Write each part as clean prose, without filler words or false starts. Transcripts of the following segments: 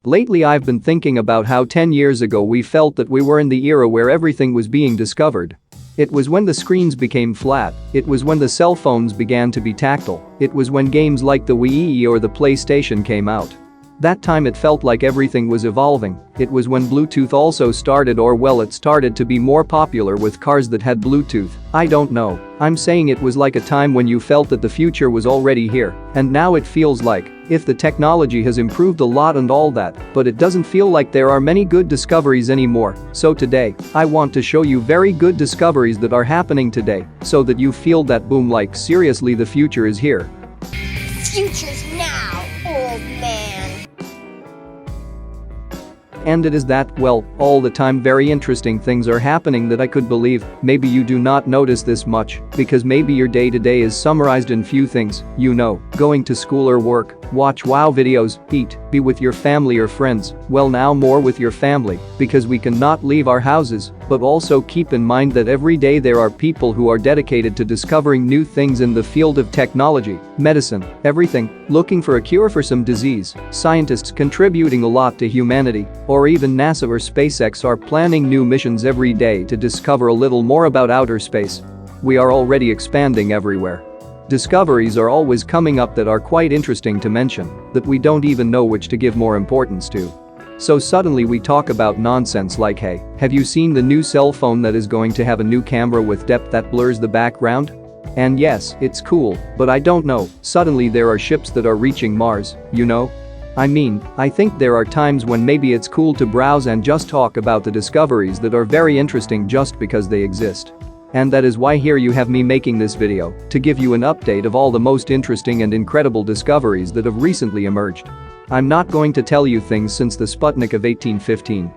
Lately I've been thinking about how 10 years ago we felt that we were in the era where everything was being discovered. It was when the screens became flat, it was when the cell phones began to be tactile, it was when games like the Wii or the PlayStation came out. That time it felt like everything was evolving. It was when Bluetooth also started, or well, it started to be more popular with cars that had Bluetooth. I don't know. I'm saying it was like a time when you felt that the future was already here, and now it feels like, if the technology has improved a lot and all that, but it doesn't feel like there are many good discoveries anymore. So today, I want to show you very good discoveries that are happening today, so that you feel that boom, like seriously the future is here. Future's now, old man. And it is that, well, all the time very interesting things are happening that I could believe. Maybe you do not notice this much, because maybe your day-to-day is summarized in few things, going to school or work, watch wow videos, eat, be with your family or friends, well now more with your family, because we cannot leave our houses, but also keep in mind that every day there are people who are dedicated to discovering new things in the field of technology, medicine, everything, looking for a cure for some disease, scientists contributing a lot to humanity, or even NASA or SpaceX are planning new missions every day to discover a little more about outer space. We are already expanding everywhere. Discoveries are always coming up that are quite interesting to mention, that we don't even know which to give more importance to. So suddenly we talk about nonsense like, hey, have you seen the new cell phone that is going to have a new camera with depth that blurs the background? And yes, it's cool, but I don't know, suddenly there are ships that are reaching Mars, I think there are times when maybe it's cool to browse and just talk about the discoveries that are very interesting just because they exist. And that is why here you have me making this video, to give you an update of all the most interesting and incredible discoveries that have recently emerged. I'm not going to tell you things since the Sputnik of 1815,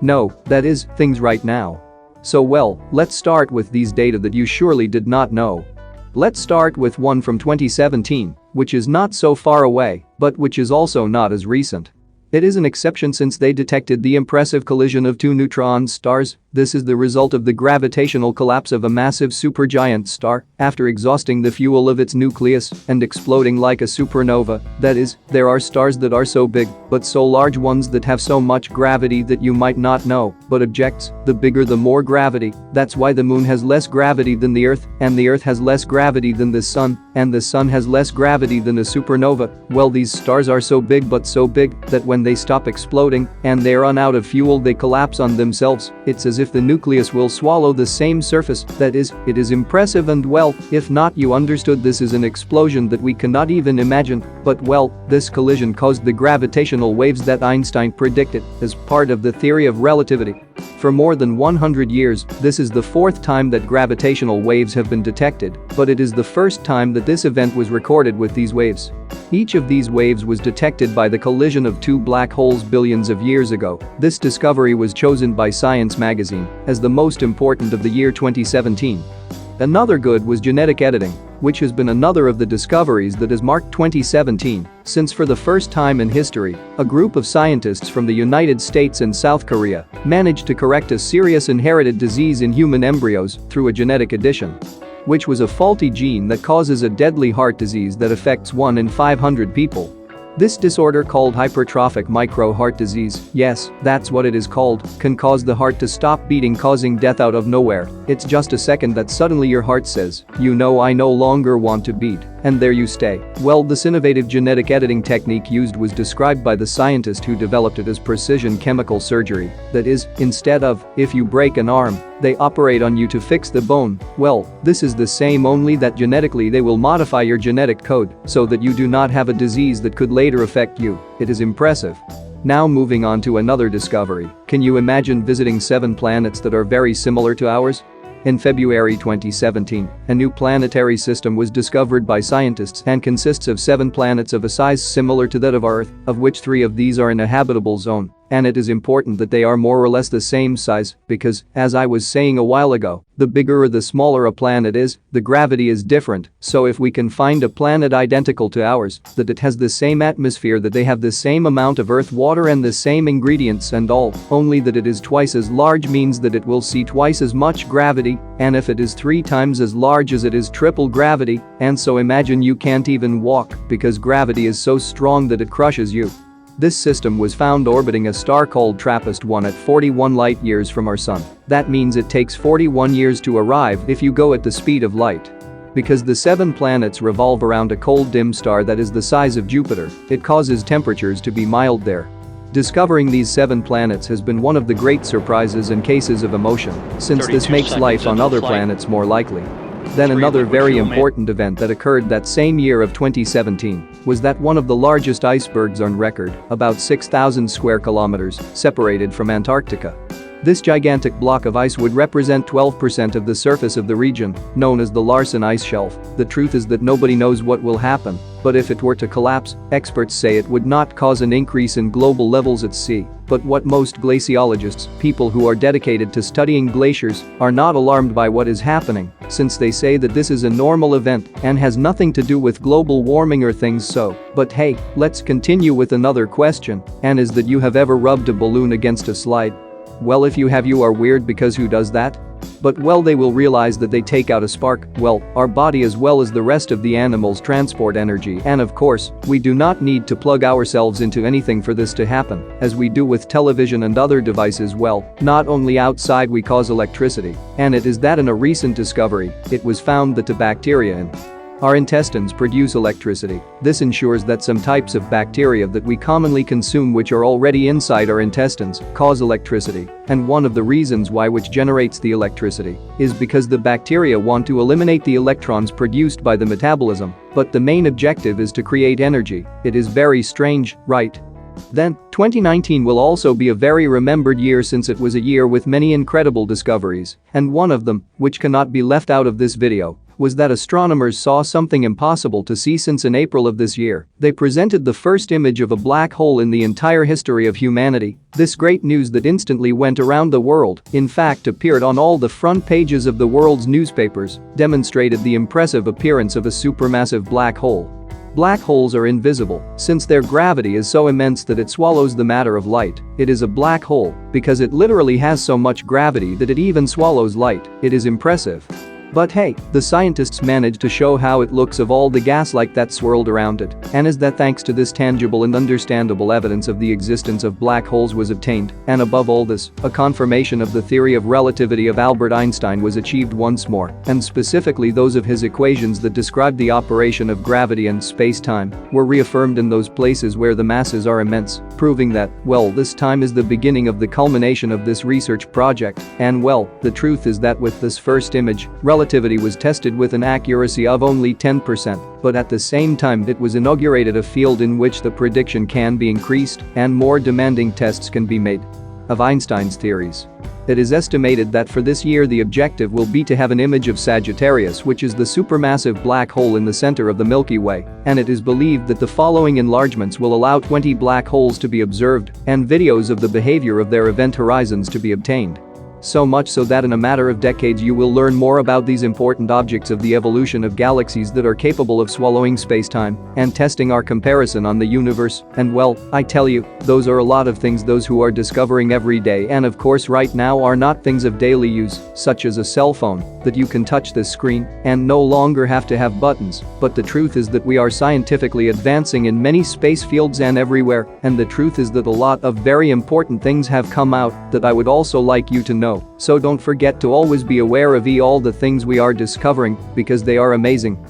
No, that is, things right now. So well, let's start with these data that you surely did not know. Let's start with one from 2017, which is not so far away, but which is also not as recent. It is an exception since they detected the impressive collision of two neutron stars. This is the result of the gravitational collapse of a massive supergiant star after exhausting the fuel of its nucleus and exploding like a supernova. That is, there are stars that are so big, but so large, ones that have so much gravity that you might not know, but objects, the bigger the more gravity. That's why the moon has less gravity than the Earth, and the Earth has less gravity than the sun, and the sun has less gravity than a supernova. Well, these stars are so big, but so big that when they stop exploding and they run out of fuel, they collapse on themselves. It's as if the nucleus will swallow the same surface. That is, it is impressive, and well, if not you understood, this is an explosion that we cannot even imagine. But well, this collision caused the gravitational waves that Einstein predicted as part of the theory of relativity. For more than 100 years, this is the fourth time that gravitational waves have been detected, but it is the first time that this event was recorded with these waves. Each of these waves was detected by the collision of two black holes billions of years ago. This discovery was chosen by Science magazine as the most important of the year 2017. Another good was genetic editing, which has been another of the discoveries that has marked 2017, since for the first time in history, a group of scientists from the United States and South Korea managed to correct a serious inherited disease in human embryos through a genetic addition, which was a faulty gene that causes a deadly heart disease that affects 1 in 500 people. This disorder, called hypertrophic micro-heart disease, yes, that's what it is called, can cause the heart to stop beating, causing death out of nowhere. It's just a second that suddenly your heart says, I no longer want to beat, and there you stay. Well, this innovative genetic editing technique used was described by the scientist who developed it as precision chemical surgery. That is, instead of, if you break an arm, they operate on you to fix the bone. Well, this is the same, only that genetically they will modify your genetic code so that you do not have a disease that could later affect you. It is impressive. Now moving on to another discovery. Can you imagine visiting 7 planets that are very similar to ours? In February 2017, a new planetary system was discovered by scientists and consists of 7 planets of a size similar to that of Earth, of which 3 of these are in a habitable zone. And it is important that they are more or less the same size because, as I was saying a while ago, the bigger or the smaller a planet is, the gravity is different. So if we can find a planet identical to ours, that it has the same atmosphere, that they have the same amount of Earth water and the same ingredients and all, only that it is twice as large means that it will see twice as much gravity, and if it is 3 times as large as it is triple gravity, and so imagine you can't even walk because gravity is so strong that it crushes you. This system was found orbiting a star called TRAPPIST-1 at 41 light-years from our sun. That means it takes 41 years to arrive if you go at the speed of light. Because the 7 planets revolve around a cold dim star that is the size of Jupiter, it causes temperatures to be mild there. Discovering these 7 planets has been one of the great surprises and cases of emotion, since this makes life on other planets more likely. Then another very important event that occurred that same year of 2017 was that one of the largest icebergs on record, about 6,000 square kilometers, separated from Antarctica. This gigantic block of ice would represent 12% of the surface of the region, known as the Larsen Ice Shelf. The truth is that nobody knows what will happen, but if it were to collapse, experts say it would not cause an increase in global levels at sea. But what most glaciologists, people who are dedicated to studying glaciers, are not alarmed by what is happening, since they say that this is a normal event and has nothing to do with global warming or things so. But hey, let's continue with another question, and is that you have ever rubbed a balloon against a slide? Well, if you have, you are weird, because who does that? But well, they will realize that they take out a spark. Well, our body as well as the rest of the animals transport energy, and of course, we do not need to plug ourselves into anything for this to happen, as we do with television and other devices. Well, not only outside we cause electricity, and it is that in a recent discovery, it was found that the bacteria in our intestines produce electricity. This ensures that some types of bacteria that we commonly consume, which are already inside our intestines, cause electricity. And one of the reasons why which generates the electricity is because the bacteria want to eliminate the electrons produced by the metabolism, but the main objective is to create energy. It is very strange, right? Then, 2019 will also be a very remembered year, since it was a year with many incredible discoveries, and one of them, which cannot be left out of this video, was that astronomers saw something impossible to see, since in April of this year, they presented the first image of a black hole in the entire history of humanity. This great news that instantly went around the world, in fact appeared on all the front pages of the world's newspapers, demonstrated the impressive appearance of a supermassive black hole. Black holes are invisible, since their gravity is so immense that it swallows the matter of light. It is a black hole because it literally has so much gravity that it even swallows light. It is impressive. But hey, the scientists managed to show how it looks of all the gas like that swirled around it, and is that thanks to this tangible and understandable evidence of the existence of black holes was obtained, and above all this, a confirmation of the theory of relativity of Albert Einstein was achieved once more, and specifically those of his equations that describe the operation of gravity and space-time were reaffirmed in those places where the masses are immense, proving that, well, this time is the beginning of the culmination of this research project. And well, the truth is that with this first image, relativity was tested with an accuracy of only 10%, but at the same time it was inaugurated a field in which the prediction can be increased and more demanding tests can be made of Einstein's theories. It is estimated that for this year the objective will be to have an image of Sagittarius, which is the supermassive black hole in the center of the Milky Way, and it is believed that the following enlargements will allow 20 black holes to be observed and videos of the behavior of their event horizons to be obtained. So much so that in a matter of decades you will learn more about these important objects of the evolution of galaxies that are capable of swallowing space-time and testing our comparison on the universe. And well, I tell you, those are a lot of things those who are discovering every day, and of course right now are not things of daily use, such as a cell phone, that you can touch this screen and no longer have to have buttons. But the truth is that we are scientifically advancing in many space fields and everywhere, and the truth is that a lot of very important things have come out that I would also like you to know. So don't forget to always be aware of all the things we are discovering, because they are amazing.